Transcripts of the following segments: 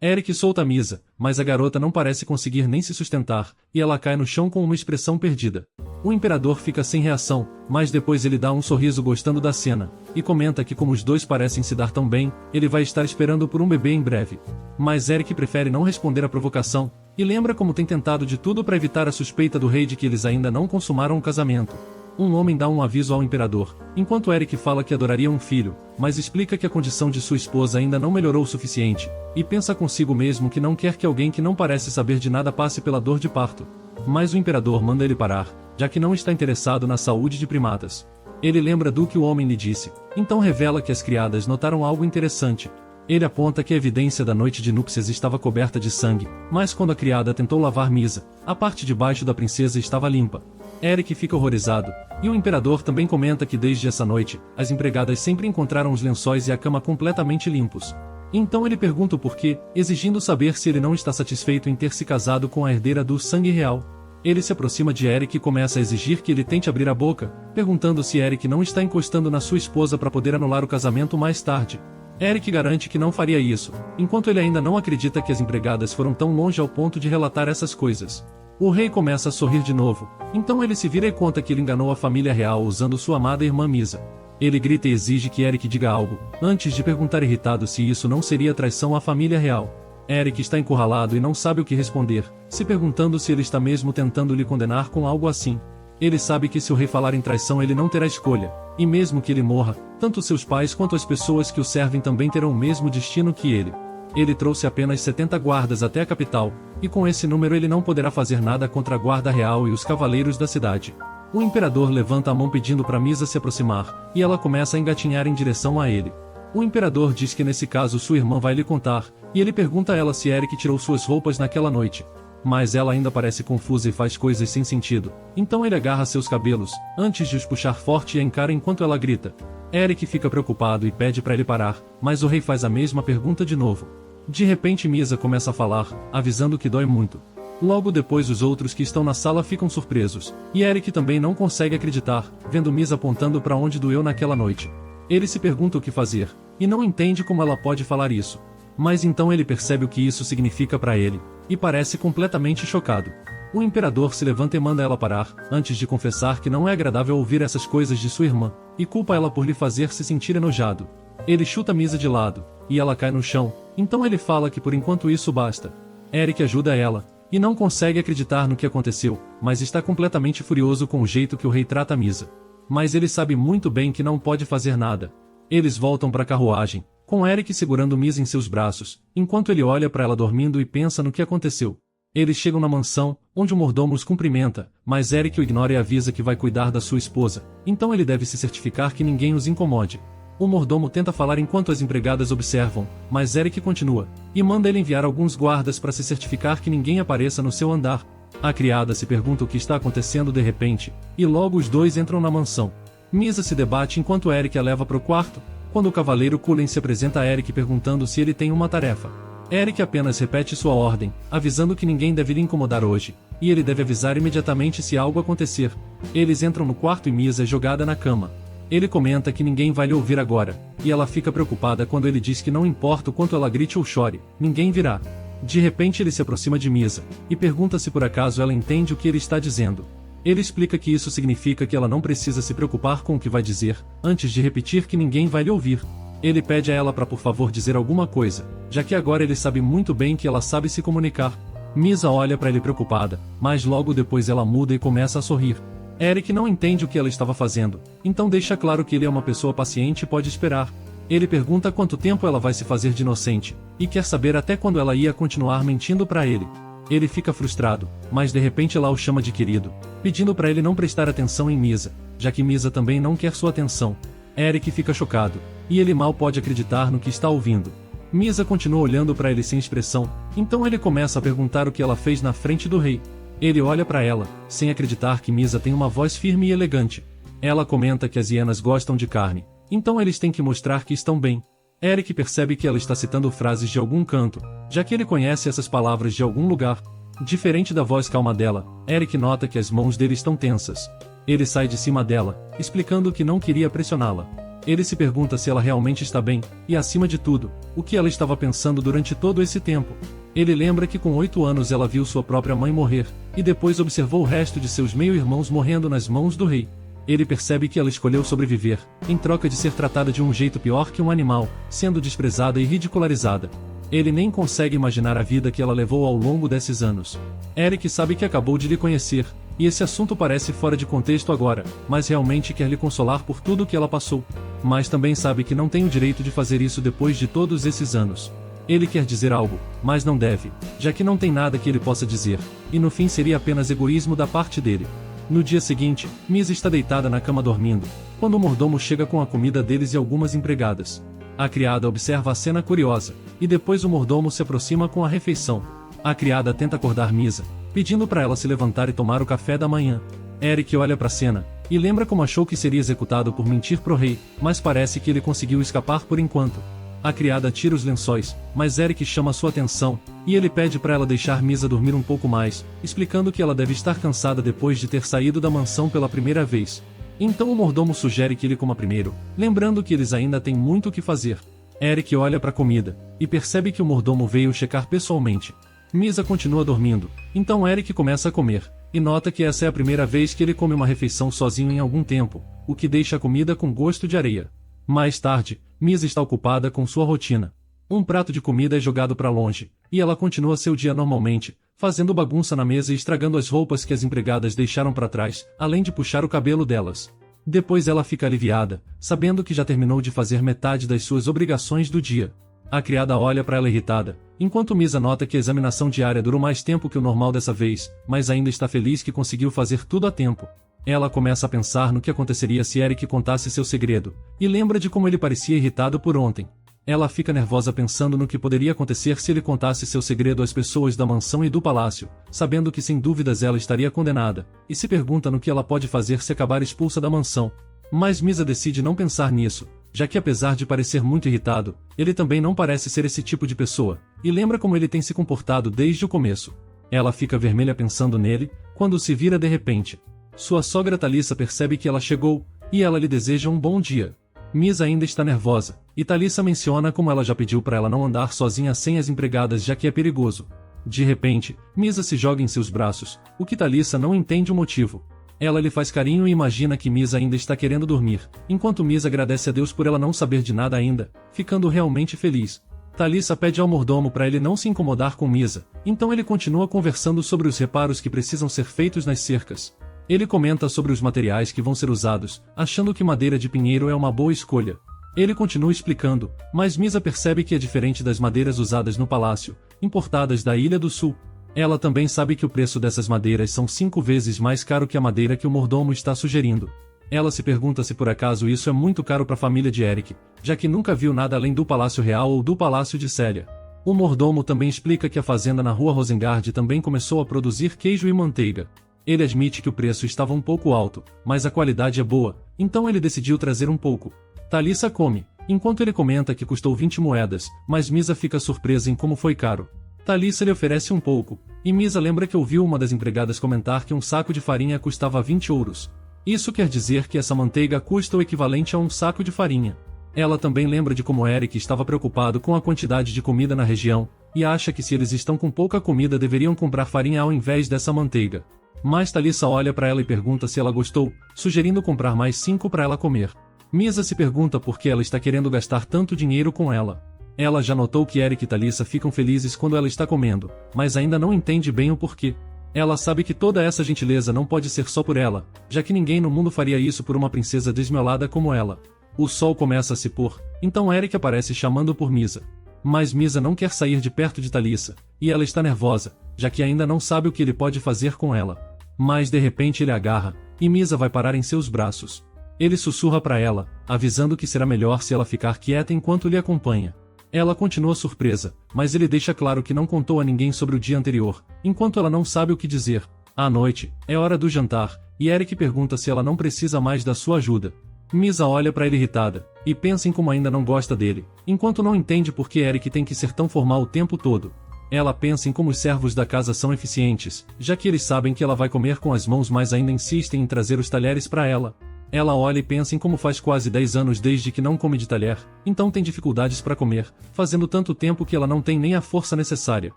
Eric solta Misa, mas a garota não parece conseguir nem se sustentar, e ela cai no chão com uma expressão perdida. O imperador fica sem reação, mas depois ele dá um sorriso gostando da cena, e comenta que como os dois parecem se dar tão bem, ele vai estar esperando por um bebê em breve. Mas Eric prefere não responder à provocação, e lembra como tem tentado de tudo para evitar a suspeita do rei de que eles ainda não consumaram o casamento. Um homem dá um aviso ao imperador, enquanto Eric fala que adoraria um filho, mas explica que a condição de sua esposa ainda não melhorou o suficiente, e pensa consigo mesmo que não quer que alguém que não parece saber de nada passe pela dor de parto. Mas o imperador manda ele parar, já que não está interessado na saúde de primatas. Ele lembra do que o homem lhe disse, então revela que as criadas notaram algo interessante. Ele aponta que a evidência da noite de núpcias estava coberta de sangue, mas quando a criada tentou lavar Misa, a parte de baixo da princesa estava limpa. Eric fica horrorizado, e o imperador também comenta que desde essa noite, as empregadas sempre encontraram os lençóis e a cama completamente limpos. Então ele pergunta o porquê, exigindo saber se ele não está satisfeito em ter se casado com a herdeira do sangue real. Ele se aproxima de Eric e começa a exigir que ele tente abrir a boca, perguntando se Eric não está encostando na sua esposa para poder anular o casamento mais tarde. Eric garante que não faria isso, enquanto ele ainda não acredita que as empregadas foram tão longe ao ponto de relatar essas coisas. O rei começa a sorrir de novo, então ele se vira e conta que ele enganou a família real usando sua amada irmã Misa. Ele grita e exige que Eric diga algo, antes de perguntar irritado se isso não seria traição à família real. Eric está encurralado e não sabe o que responder, se perguntando se ele está mesmo tentando lhe condenar com algo assim. Ele sabe que se o rei falar em traição ele não terá escolha, e mesmo que ele morra, tanto seus pais quanto as pessoas que o servem também terão o mesmo destino que ele. Ele trouxe apenas 70 guardas até a capital, e com esse número ele não poderá fazer nada contra a guarda real e os cavaleiros da cidade. O imperador levanta a mão pedindo para Misa se aproximar, e ela começa a engatinhar em direção a ele. O imperador diz que nesse caso sua irmã vai lhe contar, e ele pergunta a ela se Eric tirou suas roupas naquela noite. Mas ela ainda parece confusa e faz coisas sem sentido, então ele agarra seus cabelos, antes de os puxar forte e a encara enquanto ela grita. Eric fica preocupado e pede para ele parar, mas o rei faz a mesma pergunta de novo. De repente Misa começa a falar, avisando que dói muito. Logo depois os outros que estão na sala ficam surpresos, e Eric também não consegue acreditar, vendo Misa apontando para onde doeu naquela noite. Ele se pergunta o que fazer, e não entende como ela pode falar isso. Mas então ele percebe o que isso significa para ele, e parece completamente chocado. O imperador se levanta e manda ela parar, antes de confessar que não é agradável ouvir essas coisas de sua irmã, e culpa ela por lhe fazer se sentir enojado. Ele chuta Misa de lado, e ela cai no chão, então ele fala que por enquanto isso basta. Eric ajuda ela, e não consegue acreditar no que aconteceu, mas está completamente furioso com o jeito que o rei trata Misa. Mas ele sabe muito bem que não pode fazer nada. Eles voltam para a carruagem, com Eric segurando Misa em seus braços, enquanto ele olha para ela dormindo e pensa no que aconteceu. Eles chegam na mansão, onde o mordomo os cumprimenta, mas Eric o ignora e avisa que vai cuidar da sua esposa, então ele deve se certificar que ninguém os incomode. O mordomo tenta falar enquanto as empregadas observam, mas Eric continua, e manda ele enviar alguns guardas para se certificar que ninguém apareça no seu andar. A criada se pergunta o que está acontecendo de repente, e logo os dois entram na mansão. Misa se debate enquanto Eric a leva para o quarto, quando o cavaleiro Cullen se apresenta a Eric perguntando se ele tem uma tarefa. Eric apenas repete sua ordem, avisando que ninguém deve lhe incomodar hoje, e ele deve avisar imediatamente se algo acontecer. Eles entram no quarto e Misa é jogada na cama. Ele comenta que ninguém vai lhe ouvir agora, e ela fica preocupada quando ele diz que não importa o quanto ela grite ou chore, ninguém virá. De repente ele se aproxima de Misa, e pergunta se por acaso ela entende o que ele está dizendo. Ele explica que isso significa que ela não precisa se preocupar com o que vai dizer, antes de repetir que ninguém vai lhe ouvir. Ele pede a ela para por favor dizer alguma coisa, já que agora ele sabe muito bem que ela sabe se comunicar. Misa olha para ele preocupada, mas logo depois ela muda e começa a sorrir. Eric não entende o que ela estava fazendo, então deixa claro que ele é uma pessoa paciente e pode esperar. Ele pergunta quanto tempo ela vai se fazer de inocente, e quer saber até quando ela ia continuar mentindo para ele. Ele fica frustrado, mas de repente ela o chama de querido, pedindo para ele não prestar atenção em Misa, já que Misa também não quer sua atenção. Eric fica chocado, e ele mal pode acreditar no que está ouvindo. Misa continua olhando para ele sem expressão, então ele começa a perguntar o que ela fez na frente do rei. Ele olha para ela, sem acreditar que Misa tem uma voz firme e elegante. Ela comenta que as hienas gostam de carne, então eles têm que mostrar que estão bem. Eric percebe que ela está citando frases de algum canto, já que ele conhece essas palavras de algum lugar. Diferente da voz calma dela, Eric nota que as mãos dele estão tensas. Ele sai de cima dela, explicando que não queria pressioná-la. Ele se pergunta se ela realmente está bem, e acima de tudo, o que ela estava pensando durante todo esse tempo. Ele lembra que com 8 anos ela viu sua própria mãe morrer, e depois observou o resto de seus meio-irmãos morrendo nas mãos do rei. Ele percebe que ela escolheu sobreviver, em troca de ser tratada de um jeito pior que um animal, sendo desprezada e ridicularizada. Ele nem consegue imaginar a vida que ela levou ao longo desses anos. Eric sabe que acabou de lhe conhecer, e esse assunto parece fora de contexto agora, mas realmente quer lhe consolar por tudo o que ela passou. Mas também sabe que não tem o direito de fazer isso depois de todos esses anos. Ele quer dizer algo, mas não deve, já que não tem nada que ele possa dizer, e no fim seria apenas egoísmo da parte dele. No dia seguinte, Misa está deitada na cama dormindo, quando o mordomo chega com a comida deles e algumas empregadas. A criada observa a cena curiosa, e depois o mordomo se aproxima com a refeição. A criada tenta acordar Misa, pedindo para ela se levantar e tomar o café da manhã. Eric olha para a cena, e lembra como achou que seria executado por mentir pro rei, mas parece que ele conseguiu escapar por enquanto. A criada tira os lençóis, mas Eric chama sua atenção, e ele pede para ela deixar Misa dormir um pouco mais, explicando que ela deve estar cansada depois de ter saído da mansão pela primeira vez. Então o mordomo sugere que ele coma primeiro, lembrando que eles ainda têm muito o que fazer. Eric olha para a comida, e percebe que o mordomo veio checar pessoalmente. Misa continua dormindo, então Eric começa a comer, e nota que essa é a primeira vez que ele come uma refeição sozinho em algum tempo, o que deixa a comida com gosto de areia. Mais tarde, Misa está ocupada com sua rotina. Um prato de comida é jogado para longe, e ela continua seu dia normalmente, fazendo bagunça na mesa e estragando as roupas que as empregadas deixaram para trás, além de puxar o cabelo delas. Depois ela fica aliviada, sabendo que já terminou de fazer metade das suas obrigações do dia. A criada olha para ela irritada, enquanto Misa nota que a examinação diária durou mais tempo que o normal dessa vez, mas ainda está feliz que conseguiu fazer tudo a tempo. Ela começa a pensar no que aconteceria se Eric contasse seu segredo, e lembra de como ele parecia irritado por ontem. Ela fica nervosa pensando no que poderia acontecer se ele contasse seu segredo às pessoas da mansão e do palácio, sabendo que sem dúvidas ela estaria condenada, e se pergunta no que ela pode fazer se acabar expulsa da mansão. Mas Misa decide não pensar nisso, já que apesar de parecer muito irritado, ele também não parece ser esse tipo de pessoa, e lembra como ele tem se comportado desde o começo. Ela fica vermelha pensando nele, quando se vira de repente. Sua sogra Thalissa percebe que ela chegou, e ela lhe deseja um bom dia. Misa ainda está nervosa, e Thalissa menciona como ela já pediu para ela não andar sozinha sem as empregadas já que é perigoso. De repente, Misa se joga em seus braços, o que Thalissa não entende o motivo. Ela lhe faz carinho e imagina que Misa ainda está querendo dormir, enquanto Misa agradece a Deus por ela não saber de nada ainda, ficando realmente feliz. Thalissa pede ao mordomo para ele não se incomodar com Misa, então ele continua conversando sobre os reparos que precisam ser feitos nas cercas. Ele comenta sobre os materiais que vão ser usados, achando que madeira de pinheiro é uma boa escolha. Ele continua explicando, mas Misa percebe que é diferente das madeiras usadas no palácio, importadas da Ilha do Sul. Ela também sabe que o preço dessas madeiras são 5 vezes mais caro que a madeira que o mordomo está sugerindo. Ela se pergunta se por acaso isso é muito caro para a família de Eric, já que nunca viu nada além do Palácio Real ou do Palácio de Célia. O mordomo também explica que a fazenda na rua Rosengard também começou a produzir queijo e manteiga. Ele admite que o preço estava um pouco alto, mas a qualidade é boa, então ele decidiu trazer um pouco. Thalissa come, enquanto ele comenta que custou 20 moedas, mas Misa fica surpresa em como foi caro. Thalissa lhe oferece um pouco, e Misa lembra que ouviu uma das empregadas comentar que um saco de farinha custava 20 ouros. Isso quer dizer que essa manteiga custa o equivalente a um saco de farinha. Ela também lembra de como Eric estava preocupado com a quantidade de comida na região, e acha que se eles estão com pouca comida deveriam comprar farinha ao invés dessa manteiga. Mas Thalissa olha para ela e pergunta se ela gostou, sugerindo comprar mais 5 para ela comer. Misa se pergunta por que ela está querendo gastar tanto dinheiro com ela. Ela já notou que Eric e Thalissa ficam felizes quando ela está comendo, mas ainda não entende bem o porquê. Ela sabe que toda essa gentileza não pode ser só por ela, já que ninguém no mundo faria isso por uma princesa desmiolada como ela. O sol começa a se pôr, então Eric aparece chamando por Misa. Mas Misa não quer sair de perto de Thalissa, e ela está nervosa, já que ainda não sabe o que ele pode fazer com ela. Mas de repente ele agarra, e Misa vai parar em seus braços. Ele sussurra para ela, avisando que será melhor se ela ficar quieta enquanto lhe acompanha. Ela continua surpresa, mas ele deixa claro que não contou a ninguém sobre o dia anterior, enquanto ela não sabe o que dizer. À noite, é hora do jantar, e Eric pergunta se ela não precisa mais da sua ajuda. Misa olha para ele irritada, e pensa em como ainda não gosta dele, enquanto não entende por que Eric tem que ser tão formal o tempo todo. Ela pensa em como os servos da casa são eficientes, já que eles sabem que ela vai comer com as mãos mas ainda insistem em trazer os talheres para ela. Ela olha e pensa em como faz quase 10 anos desde que não come de talher, então tem dificuldades para comer, fazendo tanto tempo que ela não tem nem a força necessária.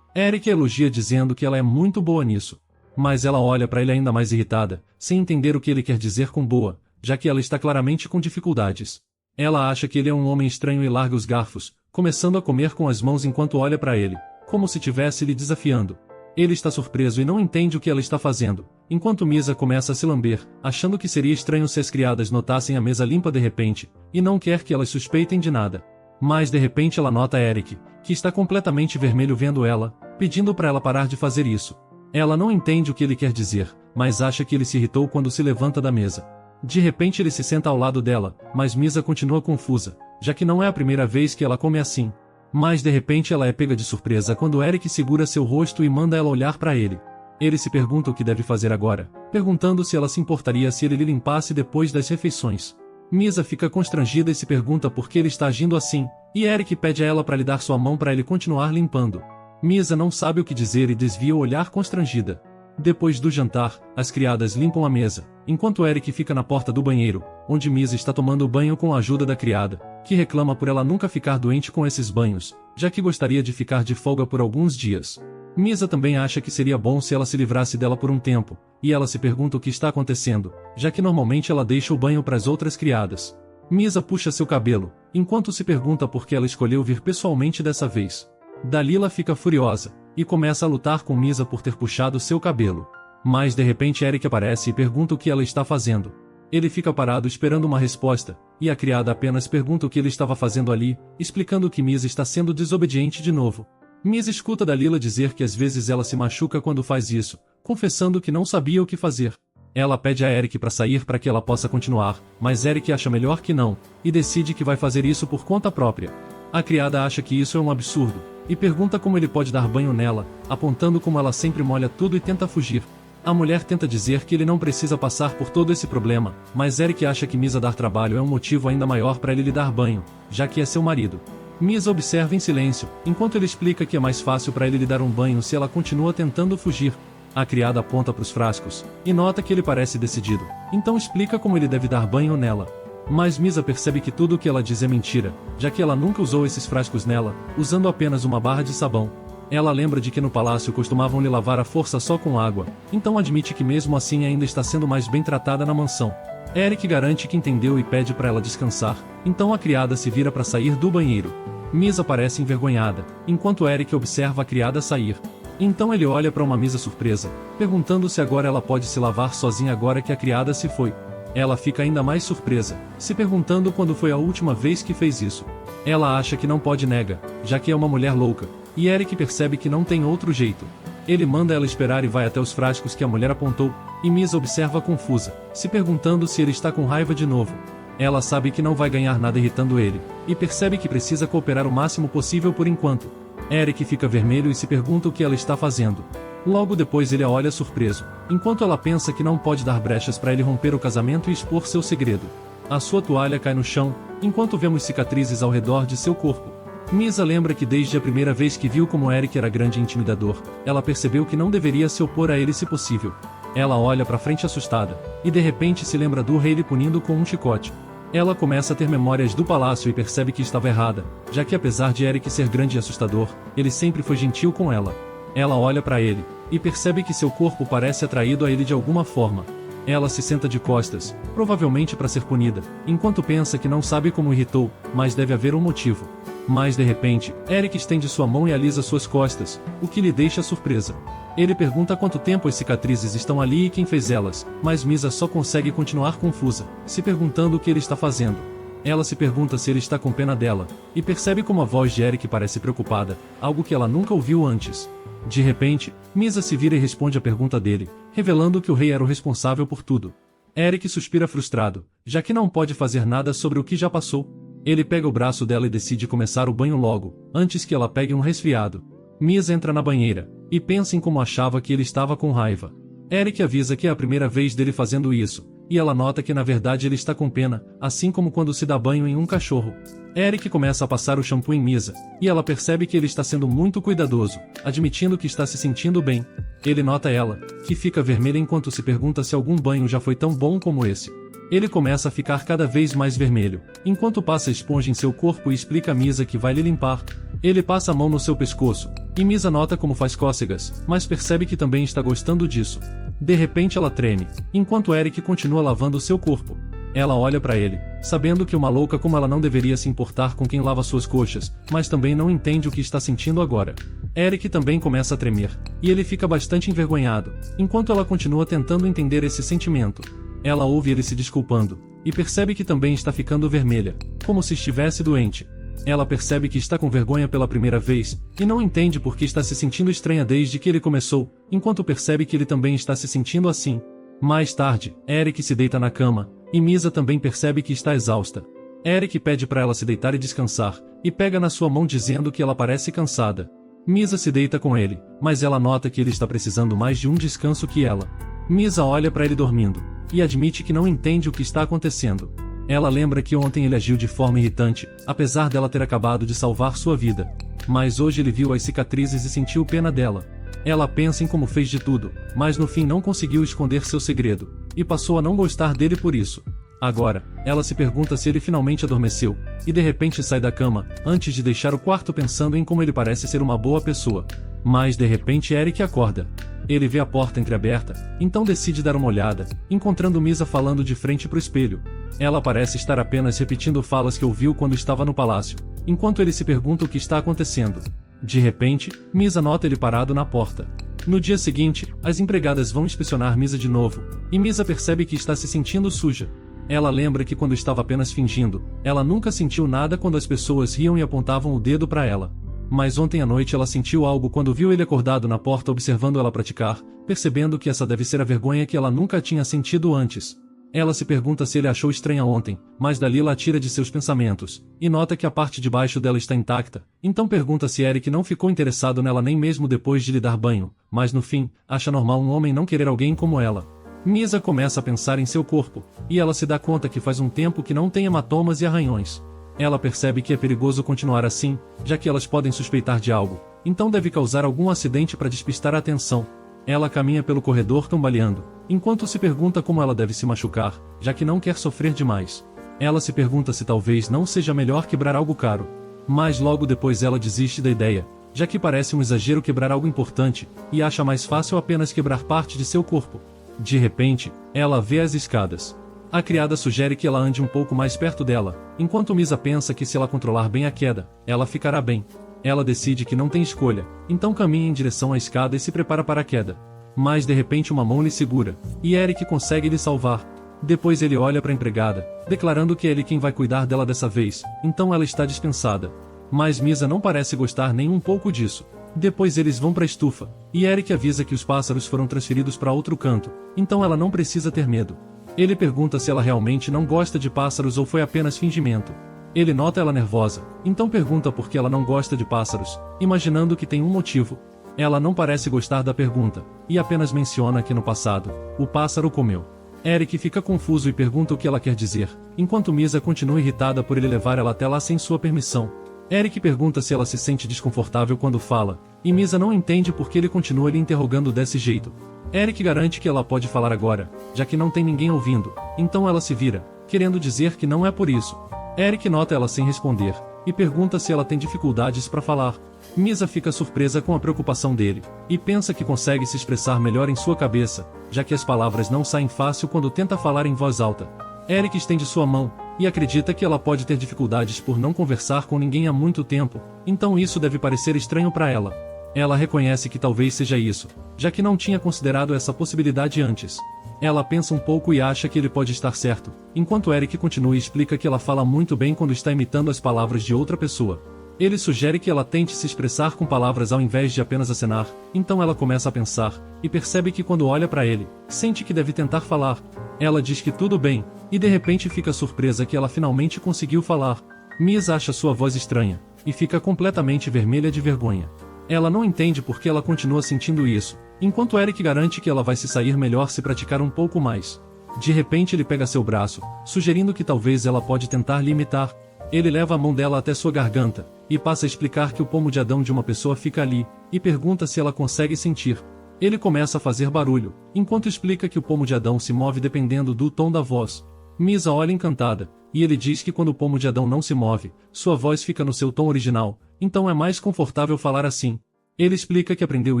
Eric elogia dizendo que ela é muito boa nisso. Mas ela olha para ele ainda mais irritada, sem entender o que ele quer dizer com boa, já que ela está claramente com dificuldades. Ela acha que ele é um homem estranho e larga os garfos, começando a comer com as mãos enquanto olha para ele, como se estivesse lhe desafiando. Ele está surpreso e não entende o que ela está fazendo, enquanto Misa começa a se lamber, achando que seria estranho se as criadas notassem a mesa limpa de repente, e não quer que elas suspeitem de nada. Mas de repente ela nota Eric, que está completamente vermelho vendo ela, pedindo para ela parar de fazer isso. Ela não entende o que ele quer dizer, mas acha que ele se irritou quando se levanta da mesa. De repente ele se senta ao lado dela, mas Misa continua confusa, já que não é a primeira vez que ela come assim. Mas de repente ela é pega de surpresa quando Eric segura seu rosto e manda ela olhar para ele. Ele se pergunta o que deve fazer agora, perguntando se ela se importaria se ele lhe limpasse depois das refeições. Misa fica constrangida e se pergunta por que ele está agindo assim, e Eric pede a ela para lhe dar sua mão para ele continuar limpando. Misa não sabe o que dizer e desvia o olhar constrangida. Depois do jantar, as criadas limpam a mesa, enquanto Eric fica na porta do banheiro, onde Misa está tomando banho com a ajuda da criada, que reclama por ela nunca ficar doente com esses banhos, já que gostaria de ficar de folga por alguns dias. Misa também acha que seria bom se ela se livrasse dela por um tempo, e ela se pergunta o que está acontecendo, já que normalmente ela deixa o banho para as outras criadas. Misa puxa seu cabelo, enquanto se pergunta por que ela escolheu vir pessoalmente dessa vez. Dalila fica furiosa, e começa a lutar com Misa por ter puxado seu cabelo. Mas de repente Eric aparece e pergunta o que ela está fazendo. Ele fica parado esperando uma resposta, e a criada apenas pergunta o que ele estava fazendo ali, explicando que Misa está sendo desobediente de novo. Misa escuta Dalila dizer que às vezes ela se machuca quando faz isso, confessando que não sabia o que fazer. Ela pede a Eric para sair para que ela possa continuar, mas Eric acha melhor que não, e decide que vai fazer isso por conta própria. A criada acha que isso é um absurdo, e pergunta como ele pode dar banho nela, apontando como ela sempre molha tudo e tenta fugir. A mulher tenta dizer que ele não precisa passar por todo esse problema, mas Eric acha que Misa dar trabalho é um motivo ainda maior para ele lhe dar banho, já que é seu marido. Misa observa em silêncio, enquanto ele explica que é mais fácil para ele lhe dar um banho se ela continua tentando fugir. A criada aponta para os frascos, e nota que ele parece decidido, então explica como ele deve dar banho nela. Mas Misa percebe que tudo o que ela diz é mentira, já que ela nunca usou esses frascos nela, usando apenas uma barra de sabão. Ela lembra de que no palácio costumavam lhe lavar à força só com água, então admite que mesmo assim ainda está sendo mais bem tratada na mansão. Eric garante que entendeu e pede para ela descansar, então a criada se vira para sair do banheiro. Misa parece envergonhada, enquanto Eric observa a criada sair. Então ele olha para uma Misa surpresa, perguntando se agora ela pode se lavar sozinha agora que a criada se foi. Ela fica ainda mais surpresa, se perguntando quando foi a última vez que fez isso. Ela acha que não pode nega, já que é uma mulher louca, e Eric percebe que não tem outro jeito. Ele manda ela esperar e vai até os frascos que a mulher apontou, e Misa observa confusa, se perguntando se ele está com raiva de novo. Ela sabe que não vai ganhar nada irritando ele, e percebe que precisa cooperar o máximo possível por enquanto. Eric fica vermelho e se pergunta o que ela está fazendo. Logo depois ele a olha surpreso, enquanto ela pensa que não pode dar brechas para ele romper o casamento e expor seu segredo. A sua toalha cai no chão, enquanto vemos cicatrizes ao redor de seu corpo. Misa lembra que desde a primeira vez que viu como Eric era grande e intimidador, ela percebeu que não deveria se opor a ele se possível. Ela olha para frente assustada, e de repente se lembra do rei lhe punindo com um chicote. Ela começa a ter memórias do palácio e percebe que estava errada, já que apesar de Eric ser grande e assustador, ele sempre foi gentil com ela. Ela olha para ele, e percebe que seu corpo parece atraído a ele de alguma forma. Ela se senta de costas, provavelmente para ser punida, enquanto pensa que não sabe como irritou, mas deve haver um motivo. Mas de repente, Eric estende sua mão e alisa suas costas, o que lhe deixa surpresa. Ele pergunta há quanto tempo as cicatrizes estão ali e quem fez elas, mas Misa só consegue continuar confusa, se perguntando o que ele está fazendo. Ela se pergunta se ele está com pena dela, e percebe como a voz de Eric parece preocupada, algo que ela nunca ouviu antes. De repente, Misa se vira e responde à pergunta dele, revelando que o rei era o responsável por tudo. Eric suspira frustrado, já que não pode fazer nada sobre o que já passou. Ele pega o braço dela e decide começar o banho logo, antes que ela pegue um resfriado. Misa entra na banheira, e pensa em como achava que ele estava com raiva. Eric avisa que é a primeira vez dele fazendo isso, e ela nota que na verdade ele está com pena, assim como quando se dá banho em um cachorro. Eric começa a passar o shampoo em Misa, e ela percebe que ele está sendo muito cuidadoso, admitindo que está se sentindo bem. Ele nota ela, que fica vermelha enquanto se pergunta se algum banho já foi tão bom como esse. Ele começa a ficar cada vez mais vermelho, enquanto passa esponja em seu corpo e explica a Misa que vai lhe limpar. Ele passa a mão no seu pescoço, e Misa nota como faz cócegas, mas percebe que também está gostando disso. De repente ela treme, enquanto Eric continua lavando seu corpo. Ela olha para ele, sabendo que uma louca como ela não deveria se importar com quem lava suas coxas, mas também não entende o que está sentindo agora. Eric também começa a tremer, e ele fica bastante envergonhado, enquanto ela continua tentando entender esse sentimento. Ela ouve ele se desculpando, e percebe que também está ficando vermelha, como se estivesse doente. Ela percebe que está com vergonha pela primeira vez, e não entende por que está se sentindo estranha desde que ele começou, enquanto percebe que ele também está se sentindo assim. Mais tarde, Eric se deita na cama, e Misa também percebe que está exausta. Eric pede para ela se deitar e descansar, e pega na sua mão dizendo que ela parece cansada. Misa se deita com ele, mas ela nota que ele está precisando mais de um descanso que ela. Misa olha para ele dormindo, e admite que não entende o que está acontecendo. Ela lembra que ontem ele agiu de forma irritante, apesar dela ter acabado de salvar sua vida. Mas hoje ele viu as cicatrizes e sentiu pena dela. Ela pensa em como fez de tudo, mas no fim não conseguiu esconder seu segredo, e passou a não gostar dele por isso. Agora, ela se pergunta se ele finalmente adormeceu, e de repente sai da cama, antes de deixar o quarto pensando em como ele parece ser uma boa pessoa. Mas de repente Eric acorda. Ele vê a porta entreaberta, então decide dar uma olhada, encontrando Misa falando de frente para o espelho. Ela parece estar apenas repetindo falas que ouviu quando estava no palácio, enquanto ele se pergunta o que está acontecendo. De repente, Misa nota ele parado na porta. No dia seguinte, as empregadas vão inspecionar Misa de novo, e Misa percebe que está se sentindo suja. Ela lembra que quando estava apenas fingindo, ela nunca sentiu nada quando as pessoas riam e apontavam o dedo para ela. Mas ontem à noite ela sentiu algo quando viu ele acordado na porta observando ela praticar, percebendo que essa deve ser a vergonha que ela nunca tinha sentido antes. Ela se pergunta se ele achou estranha ontem, mas Dalila a tira de seus pensamentos, e nota que a parte de baixo dela está intacta, então pergunta se Eric não ficou interessado nela nem mesmo depois de lhe dar banho, mas no fim, acha normal um homem não querer alguém como ela. Misa começa a pensar em seu corpo, e ela se dá conta que faz um tempo que não tem hematomas e arranhões. Ela percebe que é perigoso continuar assim, já que elas podem suspeitar de algo, então deve causar algum acidente para despistar a atenção. Ela caminha pelo corredor cambaleando, enquanto se pergunta como ela deve se machucar, já que não quer sofrer demais. Ela se pergunta se talvez não seja melhor quebrar algo caro. Mas logo depois ela desiste da ideia, já que parece um exagero quebrar algo importante, e acha mais fácil apenas quebrar parte de seu corpo. De repente, ela vê as escadas. A criada sugere que ela ande um pouco mais perto dela, enquanto Misa pensa que se ela controlar bem a queda, ela ficará bem. Ela decide que não tem escolha, então caminha em direção à escada e se prepara para a queda. Mas de repente uma mão lhe segura, e Eric consegue lhe salvar. Depois ele olha para a empregada, declarando que é ele quem vai cuidar dela dessa vez, então ela está dispensada. Mas Misa não parece gostar nem um pouco disso. Depois eles vão para a estufa, e Eric avisa que os pássaros foram transferidos para outro canto, então ela não precisa ter medo. Ele pergunta se ela realmente não gosta de pássaros ou foi apenas fingimento. Ele nota ela nervosa, então pergunta por que ela não gosta de pássaros, imaginando que tem um motivo. Ela não parece gostar da pergunta, e apenas menciona que no passado, o pássaro comeu. Eric fica confuso e pergunta o que ela quer dizer, enquanto Misa continua irritada por ele levar ela até lá sem sua permissão. Eric pergunta se ela se sente desconfortável quando fala, e Misa não entende por que ele continua lhe interrogando desse jeito. Eric garante que ela pode falar agora, já que não tem ninguém ouvindo, então ela se vira, querendo dizer que não é por isso. Eric nota ela sem responder, e pergunta se ela tem dificuldades para falar. Misa fica surpresa com a preocupação dele, e pensa que consegue se expressar melhor em sua cabeça, já que as palavras não saem fácil quando tenta falar em voz alta. Eric estende sua mão, e acredita que ela pode ter dificuldades por não conversar com ninguém há muito tempo, então isso deve parecer estranho para ela. Ela reconhece que talvez seja isso, já que não tinha considerado essa possibilidade antes. Ela pensa um pouco e acha que ele pode estar certo, enquanto Eric continua e explica que ela fala muito bem quando está imitando as palavras de outra pessoa. Ele sugere que ela tente se expressar com palavras ao invés de apenas acenar, então ela começa a pensar, e percebe que quando olha para ele, sente que deve tentar falar. Ela diz que tudo bem, e de repente fica surpresa que ela finalmente conseguiu falar. Misa acha sua voz estranha, e fica completamente vermelha de vergonha. Ela não entende por que ela continua sentindo isso, enquanto Eric garante que ela vai se sair melhor se praticar um pouco mais. De repente ele pega seu braço, sugerindo que talvez ela pode tentar lhe imitar. Ele leva a mão dela até sua garganta, e passa a explicar que o pomo de Adão de uma pessoa fica ali, e pergunta se ela consegue sentir. Ele começa a fazer barulho, enquanto explica que o pomo de Adão se move dependendo do tom da voz. Misa olha encantada, e ele diz que quando o pomo de Adão não se move, sua voz fica no seu tom original, então é mais confortável falar assim. Ele explica que aprendeu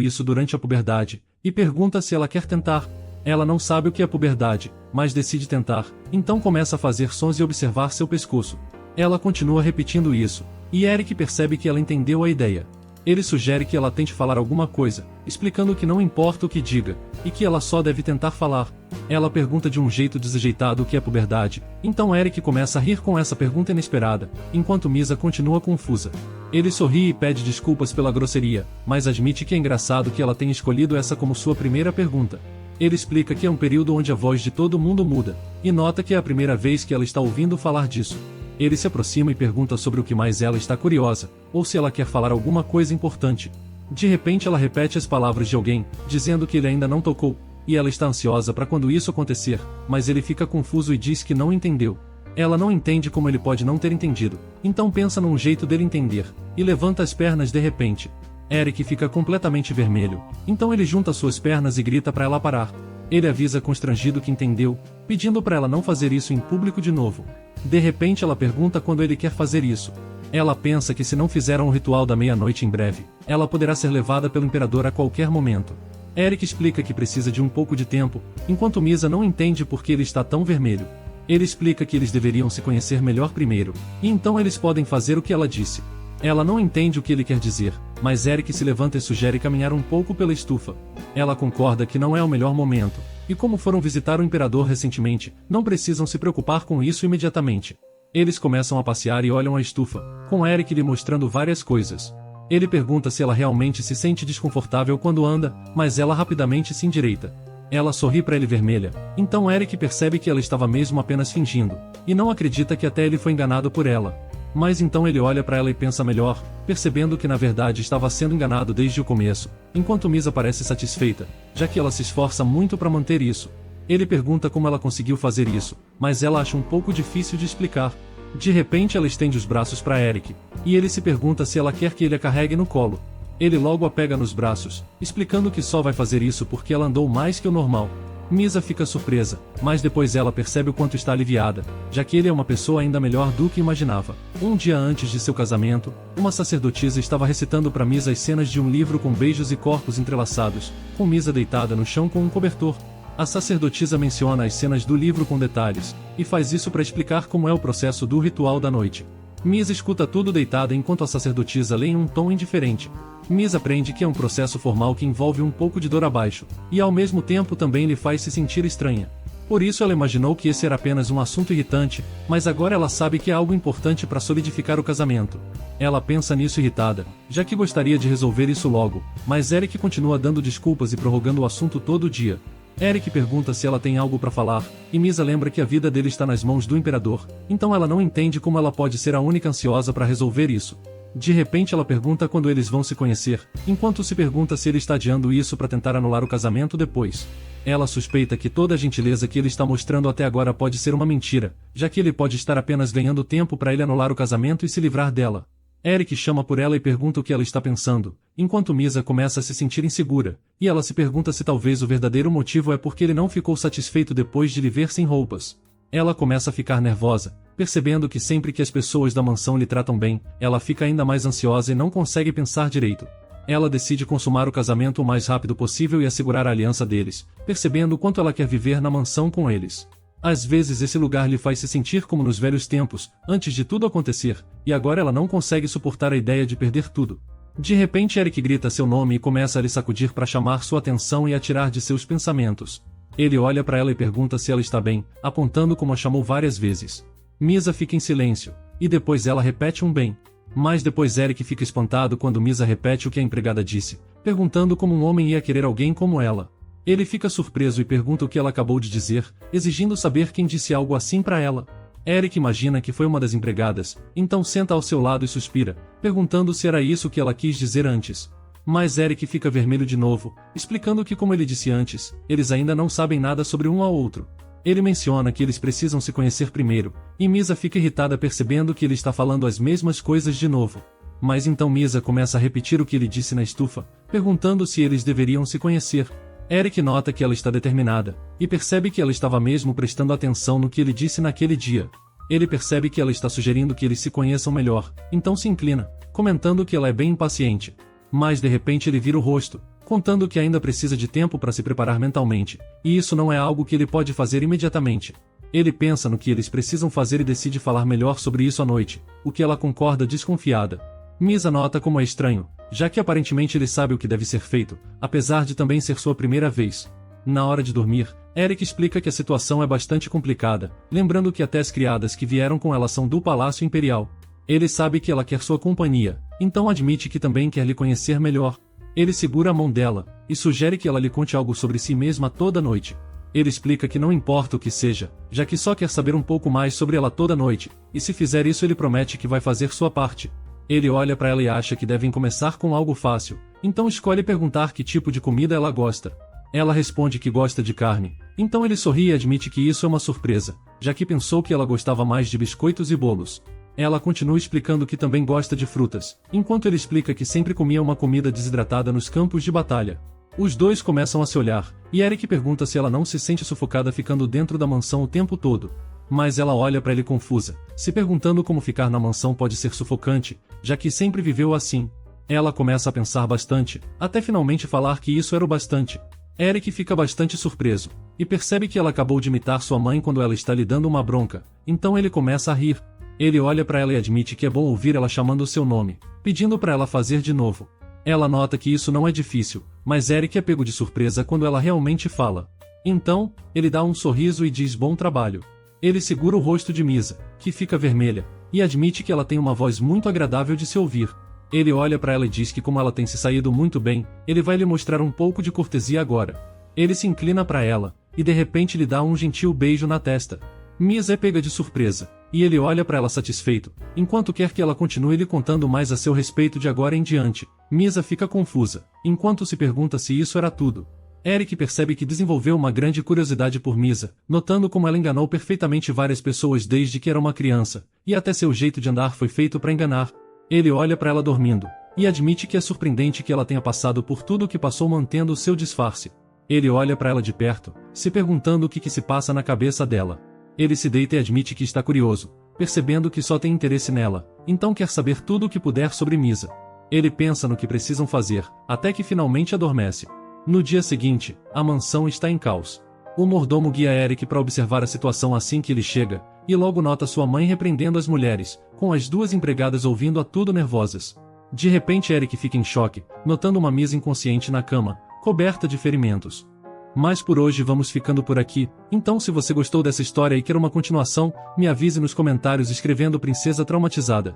isso durante a puberdade, e pergunta se ela quer tentar. Ela não sabe o que é puberdade, mas decide tentar, então começa a fazer sons e observar seu pescoço. Ela continua repetindo isso, e Eric percebe que ela entendeu a ideia. Ele sugere que ela tente falar alguma coisa, explicando que não importa o que diga, e que ela só deve tentar falar. Ela pergunta de um jeito desajeitado o que é puberdade, então Eric começa a rir com essa pergunta inesperada, enquanto Misa continua confusa. Ele sorri e pede desculpas pela grosseria, mas admite que é engraçado que ela tenha escolhido essa como sua primeira pergunta. Ele explica que é um período onde a voz de todo mundo muda, e nota que é a primeira vez que ela está ouvindo falar disso. Ele se aproxima e pergunta sobre o que mais ela está curiosa, ou se ela quer falar alguma coisa importante. De repente ela repete as palavras de alguém, dizendo que ele ainda não tocou, e ela está ansiosa para quando isso acontecer, mas ele fica confuso e diz que não entendeu. Ela não entende como ele pode não ter entendido, então pensa num jeito dele entender, e levanta as pernas de repente. Eric fica completamente vermelho, então ele junta suas pernas e grita para ela parar. Ele avisa constrangido que entendeu, pedindo para ela não fazer isso em público de novo. De repente ela pergunta quando ele quer fazer isso. Ela pensa que se não fizeram o ritual da meia-noite em breve, ela poderá ser levada pelo imperador a qualquer momento. Eric explica que precisa de um pouco de tempo, enquanto Misa não entende por que ele está tão vermelho. Ele explica que eles deveriam se conhecer melhor primeiro, e então eles podem fazer o que ela disse. Ela não entende o que ele quer dizer, mas Eric se levanta e sugere caminhar um pouco pela estufa. Ela concorda que não é o melhor momento, e como foram visitar o imperador recentemente, não precisam se preocupar com isso imediatamente. Eles começam a passear e olham a estufa, com Eric lhe mostrando várias coisas. Ele pergunta se ela realmente se sente desconfortável quando anda, mas ela rapidamente se endireita. Ela sorri para ele vermelha, então Eric percebe que ela estava mesmo apenas fingindo, e não acredita que até ele foi enganado por ela. Mas então ele olha para ela e pensa melhor, percebendo que na verdade estava sendo enganado desde o começo, enquanto Misa parece satisfeita, já que ela se esforça muito para manter isso. Ele pergunta como ela conseguiu fazer isso, mas ela acha um pouco difícil de explicar. De repente ela estende os braços para Eric, e ele se pergunta se ela quer que ele a carregue no colo. Ele logo a pega nos braços, explicando que só vai fazer isso porque ela andou mais que o normal. Misa fica surpresa, mas depois ela percebe o quanto está aliviada, já que ele é uma pessoa ainda melhor do que imaginava. Um dia antes de seu casamento, uma sacerdotisa estava recitando para Misa as cenas de um livro com beijos e corpos entrelaçados, com Misa deitada no chão com um cobertor. A sacerdotisa menciona as cenas do livro com detalhes, e faz isso para explicar como é o processo do ritual da noite. Misa escuta tudo deitada enquanto a sacerdotisa lê em um tom indiferente. Misa aprende que é um processo formal que envolve um pouco de dor abaixo, e ao mesmo tempo também lhe faz se sentir estranha. Por isso ela imaginou que esse era apenas um assunto irritante, mas agora ela sabe que é algo importante para solidificar o casamento. Ela pensa nisso irritada, já que gostaria de resolver isso logo, mas Eric continua dando desculpas e prorrogando o assunto todo dia. Eric pergunta se ela tem algo para falar, e Misa lembra que a vida dele está nas mãos do imperador, então ela não entende como ela pode ser a única ansiosa para resolver isso. De repente ela pergunta quando eles vão se conhecer, enquanto se pergunta se ele está adiando isso para tentar anular o casamento depois. Ela suspeita que toda a gentileza que ele está mostrando até agora pode ser uma mentira, já que ele pode estar apenas ganhando tempo para ele anular o casamento e se livrar dela. Eric chama por ela e pergunta o que ela está pensando, enquanto Misa começa a se sentir insegura, e ela se pergunta se talvez o verdadeiro motivo é porque ele não ficou satisfeito depois de lhe ver sem roupas. Ela começa a ficar nervosa, percebendo que sempre que as pessoas da mansão lhe tratam bem, ela fica ainda mais ansiosa e não consegue pensar direito. Ela decide consumar o casamento o mais rápido possível e assegurar a aliança deles, percebendo o quanto ela quer viver na mansão com eles. Às vezes esse lugar lhe faz se sentir como nos velhos tempos, antes de tudo acontecer, e agora ela não consegue suportar a ideia de perder tudo. De repente Eric grita seu nome e começa a lhe sacudir para chamar sua atenção e a tirar de seus pensamentos. Ele olha para ela e pergunta se ela está bem, apontando como a chamou várias vezes. Misa fica em silêncio, e depois ela repete um bem. Mas depois Eric fica espantado quando Misa repete o que a empregada disse, perguntando como um homem ia querer alguém como ela. Ele fica surpreso e pergunta o que ela acabou de dizer, exigindo saber quem disse algo assim para ela. Eric imagina que foi uma das empregadas, então senta ao seu lado e suspira, perguntando se era isso que ela quis dizer antes. Mas Eric fica vermelho de novo, explicando que, como ele disse antes, eles ainda não sabem nada sobre um ao outro. Ele menciona que eles precisam se conhecer primeiro, e Misa fica irritada percebendo que ele está falando as mesmas coisas de novo. Mas então Misa começa a repetir o que ele disse na estufa, perguntando se eles deveriam se conhecer. Eric nota que ela está determinada, e percebe que ela estava mesmo prestando atenção no que ele disse naquele dia. Ele percebe que ela está sugerindo que eles se conheçam melhor, então se inclina, comentando que ela é bem impaciente. Mas de repente ele vira o rosto, contando que ainda precisa de tempo para se preparar mentalmente, e isso não é algo que ele pode fazer imediatamente. Ele pensa no que eles precisam fazer e decide falar melhor sobre isso à noite, o que ela concorda desconfiada. Misa nota como é estranho, já que aparentemente ele sabe o que deve ser feito, apesar de também ser sua primeira vez. Na hora de dormir, Eric explica que a situação é bastante complicada, lembrando que até as criadas que vieram com ela são do Palácio Imperial. Ele sabe que ela quer sua companhia, então admite que também quer lhe conhecer melhor. Ele segura a mão dela, e sugere que ela lhe conte algo sobre si mesma toda noite. Ele explica que não importa o que seja, já que só quer saber um pouco mais sobre ela toda noite, e se fizer isso ele promete que vai fazer sua parte. Ele olha para ela e acha que devem começar com algo fácil, então escolhe perguntar que tipo de comida ela gosta. Ela responde que gosta de carne, então ele sorri e admite que isso é uma surpresa, já que pensou que ela gostava mais de biscoitos e bolos. Ela continua explicando que também gosta de frutas, enquanto ele explica que sempre comia uma comida desidratada nos campos de batalha. Os dois começam a se olhar, e Eric pergunta se ela não se sente sufocada ficando dentro da mansão o tempo todo. Mas ela olha para ele confusa, se perguntando como ficar na mansão pode ser sufocante, já que sempre viveu assim. Ela começa a pensar bastante, até finalmente falar que isso era o bastante. Eric fica bastante surpreso, e percebe que ela acabou de imitar sua mãe quando ela está lhe dando uma bronca, então ele começa a rir. Ele olha para ela e admite que é bom ouvir ela chamando o seu nome, pedindo para ela fazer de novo. Ela nota que isso não é difícil, mas Eric é pego de surpresa quando ela realmente fala. Então, ele dá um sorriso e diz bom trabalho. Ele segura o rosto de Misa, que fica vermelha, e admite que ela tem uma voz muito agradável de se ouvir. Ele olha para ela e diz que como ela tem se saído muito bem, ele vai lhe mostrar um pouco de cortesia agora. Ele se inclina para ela, e de repente lhe dá um gentil beijo na testa. Misa é pega de surpresa, e ele olha para ela satisfeito, enquanto quer que ela continue lhe contando mais a seu respeito de agora em diante. Misa fica confusa, enquanto se pergunta se isso era tudo. Eric percebe que desenvolveu uma grande curiosidade por Misa, notando como ela enganou perfeitamente várias pessoas desde que era uma criança, e até seu jeito de andar foi feito para enganar. Ele olha para ela dormindo, e admite que é surpreendente que ela tenha passado por tudo o que passou mantendo o seu disfarce. Ele olha para ela de perto, se perguntando o que se passa na cabeça dela. Ele se deita e admite que está curioso, percebendo que só tem interesse nela, então quer saber tudo o que puder sobre Misa. Ele pensa no que precisam fazer, até que finalmente adormece. No dia seguinte, a mansão está em caos. O mordomo guia Eric para observar a situação assim que ele chega, e logo nota sua mãe repreendendo as mulheres, com as duas empregadas ouvindo a tudo nervosas. De repente Eric fica em choque, notando uma Misa inconsciente na cama, coberta de ferimentos. Mas por hoje vamos ficando por aqui, então se você gostou dessa história e quer uma continuação, me avise nos comentários escrevendo Princesa Traumatizada.